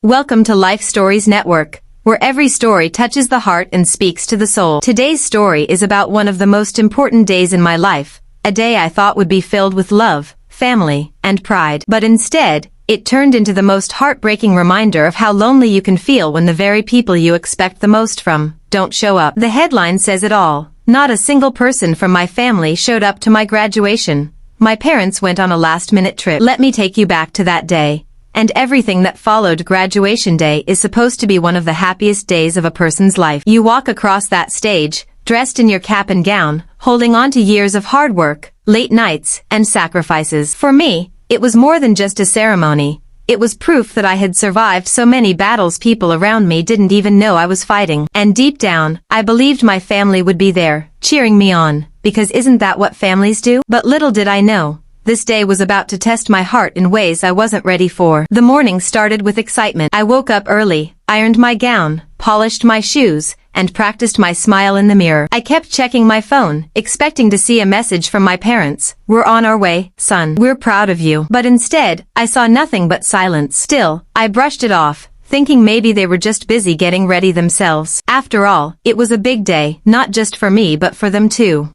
Welcome to Life Stories Network, where every story touches the heart and speaks to the soul. Today's story is about one of the most important days in my life, a day I thought would be filled with love, family, and pride. But instead, it turned into the most heartbreaking reminder of how lonely you can feel when the very people you expect the most from don't show up. The headline says it all. Not a single person from my family showed up to my graduation. My parents went on a last-minute trip. Let me take you back to that day. And everything that followed graduation day is supposed to be one of the happiest days of a person's life. You walk across that stage, dressed in your cap and gown, holding on to years of hard work, late nights, and sacrifices. For me, it was more than just a ceremony. It was proof that I had survived so many battles people around me didn't even know I was fighting. And deep down, I believed my family would be there, cheering me on, because isn't that what families do? But little did I know, this day was about to test my heart in ways I wasn't ready for. The morning started with excitement. I woke up early, ironed my gown, polished my shoes, and practiced my smile in the mirror. I kept checking my phone, expecting to see a message from my parents. "We're on our way, son. We're proud of you." But instead, I saw nothing but silence. Still, I brushed it off, thinking maybe they were just busy getting ready themselves. After all, it was a big day, not just for me but for them too.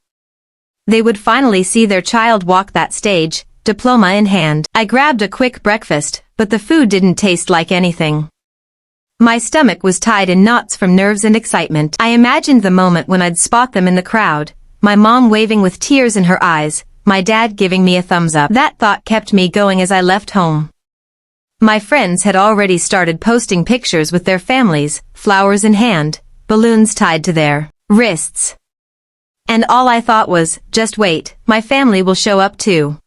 They would finally see their child walk that stage, diploma in hand. I grabbed a quick breakfast, but the food didn't taste like anything. My stomach was tied in knots from nerves and excitement. I imagined the moment when I'd spot them in the crowd, my mom waving with tears in her eyes, my dad giving me a thumbs up. That thought kept me going as I left home. My friends had already started posting pictures with their families, flowers in hand, balloons tied to their wrists. And all I thought was, just wait, my family will show up too.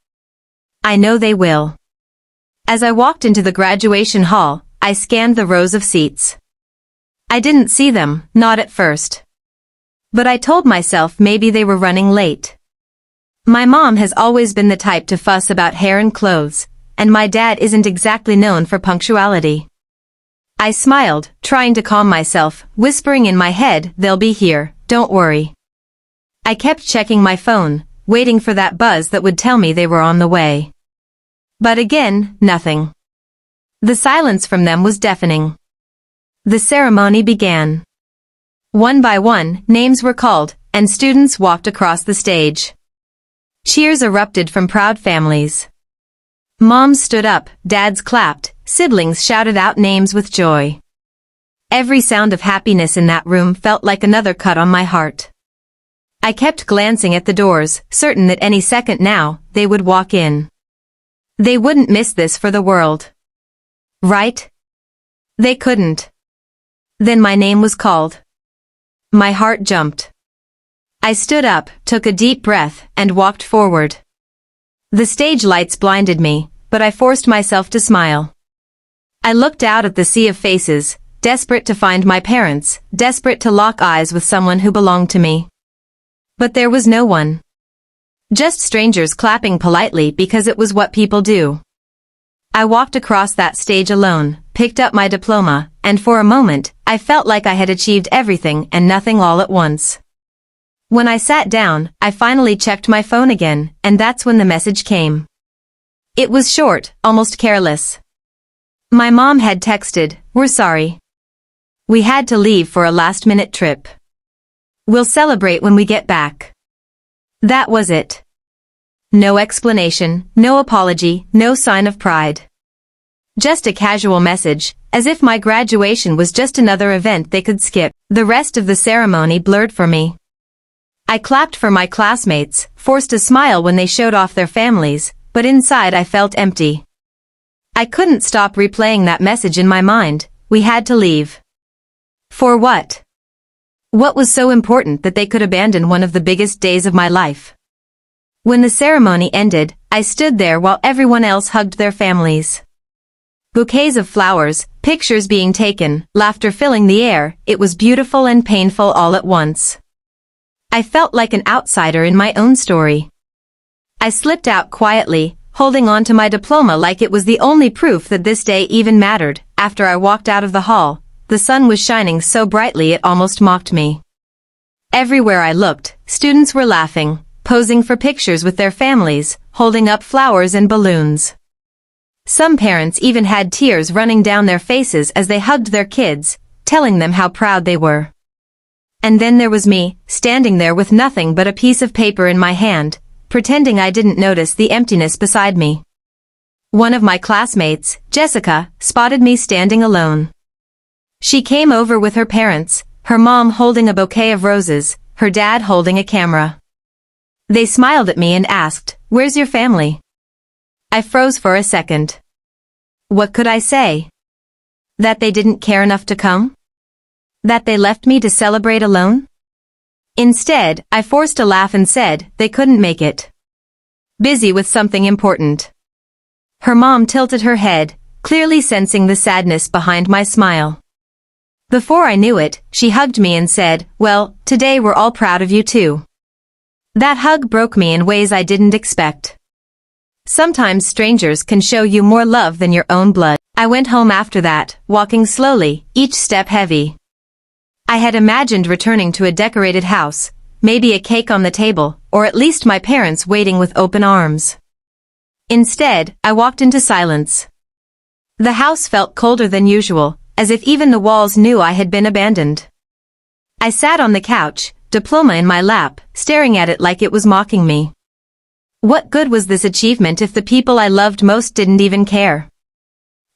I know they will. As I walked into the graduation hall, I scanned the rows of seats. I didn't see them, not at first. But I told myself maybe they were running late. My mom has always been the type to fuss about hair and clothes, and my dad isn't exactly known for punctuality. I smiled, trying to calm myself, whispering in my head, "They'll be here, don't worry." I kept checking my phone, waiting for that buzz that would tell me they were on the way. But again, nothing. The silence from them was deafening. The ceremony began. One by one, names were called, and students walked across the stage. Cheers erupted from proud families. Moms stood up, dads clapped, siblings shouted out names with joy. Every sound of happiness in that room felt like another cut on my heart. I kept glancing at the doors, certain that any second now, they would walk in. They wouldn't miss this for the world. Right? They couldn't. Then my name was called. My heart jumped. I stood up, took a deep breath, and walked forward. The stage lights blinded me, but I forced myself to smile. I looked out at the sea of faces, desperate to find my parents, desperate to lock eyes with someone who belonged to me. But there was no one. Just strangers clapping politely because it was what people do. I walked across that stage alone, picked up my diploma, and for a moment, I felt like I had achieved everything and nothing all at once. When I sat down, I finally checked my phone again, and that's when the message came. It was short, almost careless. My mom had texted, "We're sorry. We had to leave for a last-minute trip. We'll celebrate when we get back." That was it. No explanation, no apology, no sign of pride. Just a casual message, as if my graduation was just another event they could skip. The rest of the ceremony blurred for me. I clapped for my classmates, forced a smile when they showed off their families, but inside I felt empty. I couldn't stop replaying that message in my mind. We had to leave. For what? What was so important that they could abandon one of the biggest days of my life? When the ceremony ended, I stood there while everyone else hugged their families. Bouquets of flowers, pictures being taken, laughter filling the air, it was beautiful and painful all at once. I felt like an outsider in my own story. I slipped out quietly, holding on to my diploma like it was the only proof that this day even mattered. After I walked out of the hall, the sun was shining so brightly it almost mocked me. Everywhere I looked, students were laughing, posing for pictures with their families, holding up flowers and balloons. Some parents even had tears running down their faces as they hugged their kids, telling them how proud they were. And then there was me, standing there with nothing but a piece of paper in my hand, pretending I didn't notice the emptiness beside me. One of my classmates, Jessica, spotted me standing alone. She came over with her parents, her mom holding a bouquet of roses, her dad holding a camera. They smiled at me and asked, "Where's your family?" I froze for a second. What could I say? That they didn't care enough to come? That they left me to celebrate alone? Instead, I forced a laugh and said they couldn't make it. Busy with something important. Her mom tilted her head, clearly sensing the sadness behind my smile. Before I knew it, she hugged me and said, "Well, today we're all proud of you too." That hug broke me in ways I didn't expect. Sometimes strangers can show you more love than your own blood. I went home after that, walking slowly, each step heavy. I had imagined returning to a decorated house, maybe a cake on the table, or at least my parents waiting with open arms. Instead, I walked into silence. The house felt colder than usual, as if even the walls knew I had been abandoned. I sat on the couch, diploma in my lap, staring at it like it was mocking me. What good was this achievement if the people I loved most didn't even care?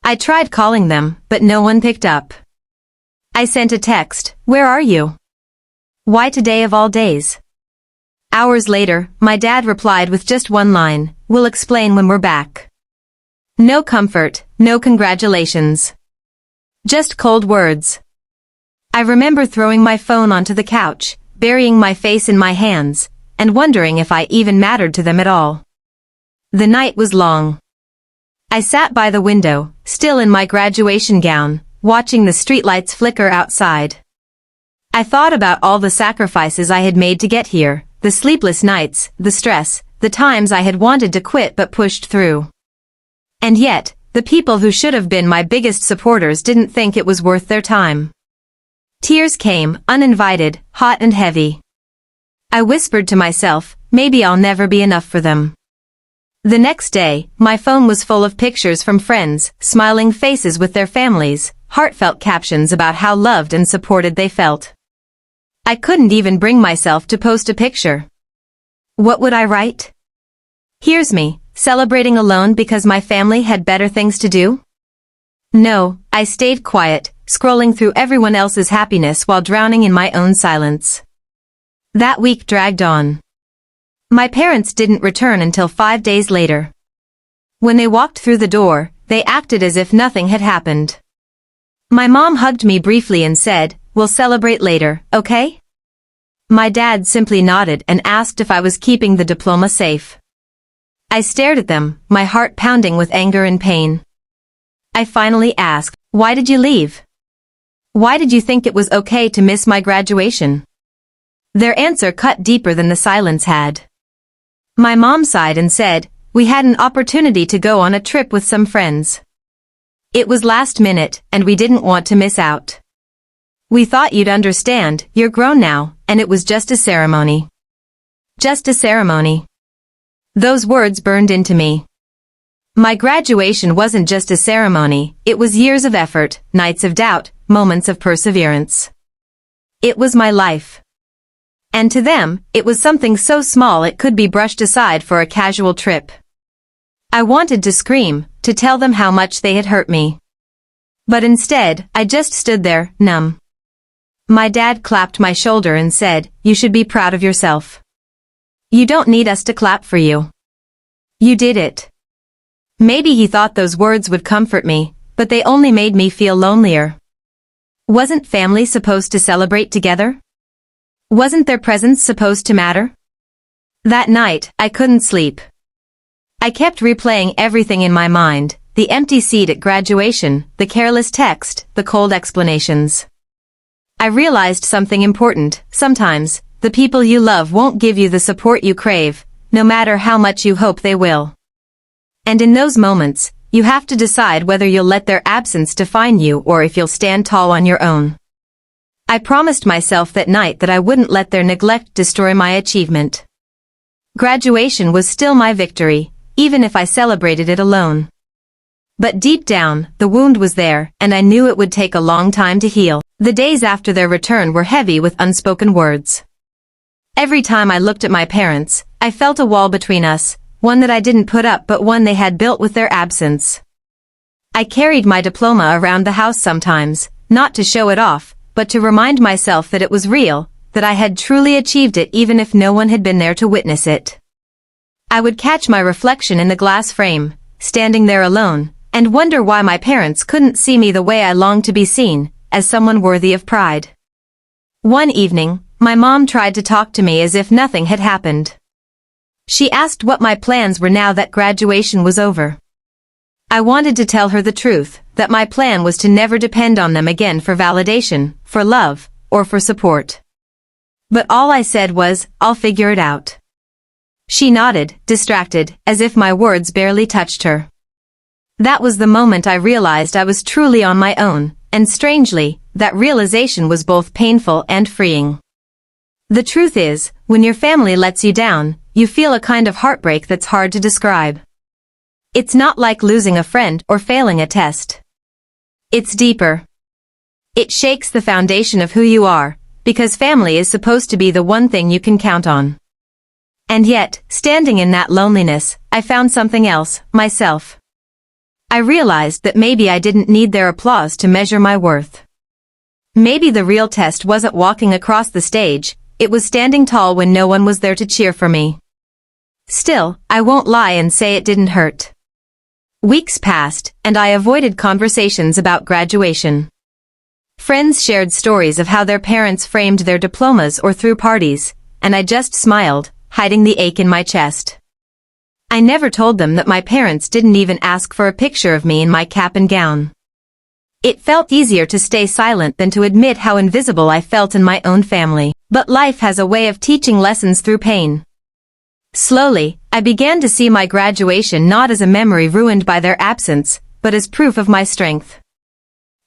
I tried calling them, but no one picked up. I sent a text, "Where are you? Why today of all days?" Hours later, my dad replied with just one line, "We'll explain when we're back." No comfort, no congratulations. Just cold words. I remember throwing my phone onto the couch, burying my face in my hands, and wondering if I even mattered to them at all. The night was long. I sat by the window, still in my graduation gown, watching the streetlights flicker outside. I thought about all the sacrifices I had made to get here, the sleepless nights, the stress, the times I had wanted to quit but pushed through. And yet, the people who should have been my biggest supporters didn't think it was worth their time. Tears came, uninvited, hot and heavy. I whispered to myself, maybe I'll never be enough for them. The next day, my phone was full of pictures from friends, smiling faces with their families, heartfelt captions about how loved and supported they felt. I couldn't even bring myself to post a picture. What would I write? "Here's me, celebrating alone because my family had better things to do?" No, I stayed quiet, scrolling through everyone else's happiness while drowning in my own silence. That week dragged on. My parents didn't return until 5 days later. When they walked through the door, they acted as if nothing had happened. My mom hugged me briefly and said, "We'll celebrate later, okay?" My dad simply nodded and asked if I was keeping the diploma safe. I stared at them, my heart pounding with anger and pain. I finally asked, "Why did you leave? Why did you think it was okay to miss my graduation?" Their answer cut deeper than the silence had. My mom sighed and said, "We had an opportunity to go on a trip with some friends. It was last minute, and we didn't want to miss out. We thought you'd understand, you're grown now, and it was just a ceremony." Just a ceremony. Those words burned into me. My graduation wasn't just a ceremony, it was years of effort, nights of doubt, moments of perseverance. It was my life. And to them, it was something so small it could be brushed aside for a casual trip. I wanted to scream, to tell them how much they had hurt me. But instead, I just stood there, numb. My dad clapped my shoulder and said, "You should be proud of yourself. You don't need us to clap for you. You did it." Maybe he thought those words would comfort me, but they only made me feel lonelier. Wasn't family supposed to celebrate together? Wasn't their presence supposed to matter? That night, I couldn't sleep. I kept replaying everything in my mind, the empty seat at graduation, the careless text, the cold explanations. I realized something important. Sometimes, the people you love won't give you the support you crave, no matter how much you hope they will. And in those moments, you have to decide whether you'll let their absence define you or if you'll stand tall on your own. I promised myself that night that I wouldn't let their neglect destroy my achievement. Graduation was still my victory, even if I celebrated it alone. But deep down, the wound was there, and I knew it would take a long time to heal. The days after their return were heavy with unspoken words. Every time I looked at my parents, I felt a wall between us, one that I didn't put up but one they had built with their absence. I carried my diploma around the house sometimes, not to show it off, but to remind myself that it was real, that I had truly achieved it even if no one had been there to witness it. I would catch my reflection in the glass frame, standing there alone, and wonder why my parents couldn't see me the way I longed to be seen, as someone worthy of pride. One evening, my mom tried to talk to me as if nothing had happened. She asked what my plans were now that graduation was over. I wanted to tell her the truth, that my plan was to never depend on them again for validation, for love, or for support. But all I said was, "I'll figure it out." She nodded, distracted, as if my words barely touched her. That was the moment I realized I was truly on my own, and strangely, that realization was both painful and freeing. The truth is, when your family lets you down, you feel a kind of heartbreak that's hard to describe. It's not like losing a friend or failing a test. It's deeper. It shakes the foundation of who you are, because family is supposed to be the one thing you can count on. And yet, standing in that loneliness, I found something else, myself. I realized that maybe I didn't need their applause to measure my worth. Maybe the real test wasn't walking across the stage, it was standing tall when no one was there to cheer for me. Still, I won't lie and say it didn't hurt. Weeks passed, and I avoided conversations about graduation. Friends shared stories of how their parents framed their diplomas or threw parties, and I just smiled, hiding the ache in my chest. I never told them that my parents didn't even ask for a picture of me in my cap and gown. It felt easier to stay silent than to admit how invisible I felt in my own family. But life has a way of teaching lessons through pain. Slowly, I began to see my graduation not as a memory ruined by their absence, but as proof of my strength.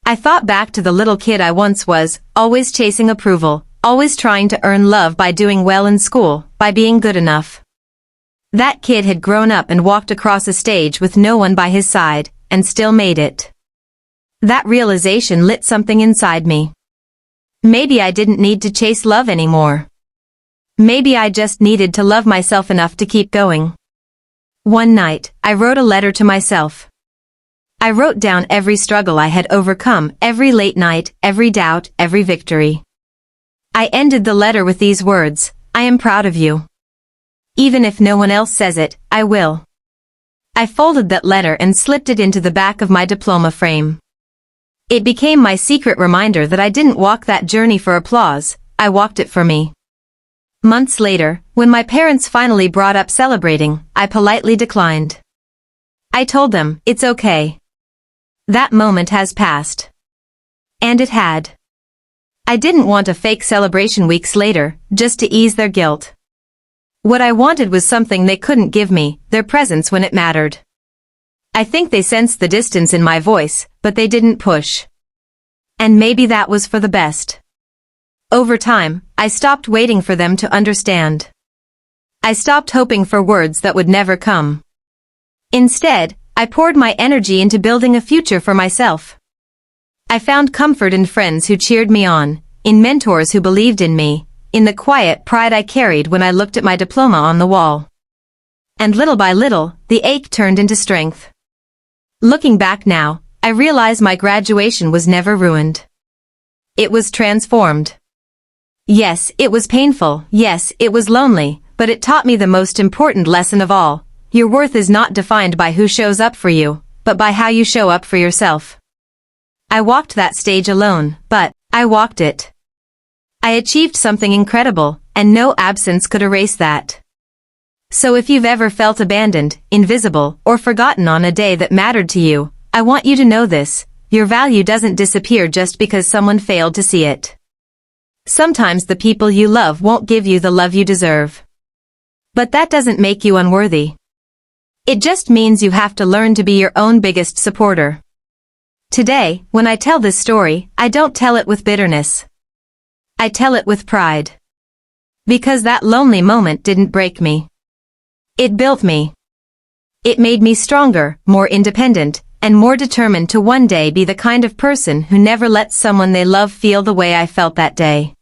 I thought back to the little kid I once was, always chasing approval, always trying to earn love by doing well in school, by being good enough. That kid had grown up and walked across a stage with no one by his side, and still made it. That realization lit something inside me. Maybe I didn't need to chase love anymore. Maybe I just needed to love myself enough to keep going. One night, I wrote a letter to myself. I wrote down every struggle I had overcome, every late night, every doubt, every victory. I ended the letter with these words, "I am proud of you. Even if no one else says it, I will." I folded that letter and slipped it into the back of my diploma frame. It became my secret reminder that I didn't walk that journey for applause, I walked it for me. Months later, when my parents finally brought up celebrating, I politely declined. I told them, "It's okay. That moment has passed." And it had. I didn't want a fake celebration weeks later, just to ease their guilt. What I wanted was something they couldn't give me, their presence when it mattered. I think they sensed the distance in my voice, but they didn't push. And maybe that was for the best. Over time, I stopped waiting for them to understand. I stopped hoping for words that would never come. Instead, I poured my energy into building a future for myself. I found comfort in friends who cheered me on, in mentors who believed in me, in the quiet pride I carried when I looked at my diploma on the wall. And little by little, the ache turned into strength. Looking back now, I realize my graduation was never ruined. It was transformed. Yes, it was painful, yes, it was lonely, but it taught me the most important lesson of all. Your worth is not defined by who shows up for you, but by how you show up for yourself. I walked that stage alone, but I walked it. I achieved something incredible, and no absence could erase that. So if you've ever felt abandoned, invisible, or forgotten on a day that mattered to you, I want you to know this, your value doesn't disappear just because someone failed to see it. Sometimes the people you love won't give you the love you deserve. But that doesn't make you unworthy. It just means you have to learn to be your own biggest supporter. Today, when I tell this story, I don't tell it with bitterness. I tell it with pride. Because that lonely moment didn't break me. It built me. It made me stronger, more independent, and more determined to one day be the kind of person who never lets someone they love feel the way I felt that day.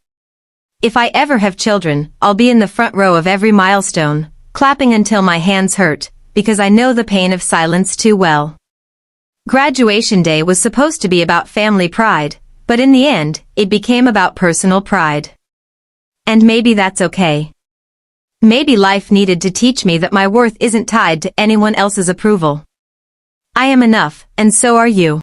If I ever have children, I'll be in the front row of every milestone, clapping until my hands hurt, because I know the pain of silence too well. Graduation day was supposed to be about family pride, but in the end, it became about personal pride. And maybe that's okay. Maybe life needed to teach me that my worth isn't tied to anyone else's approval. I am enough, and so are you.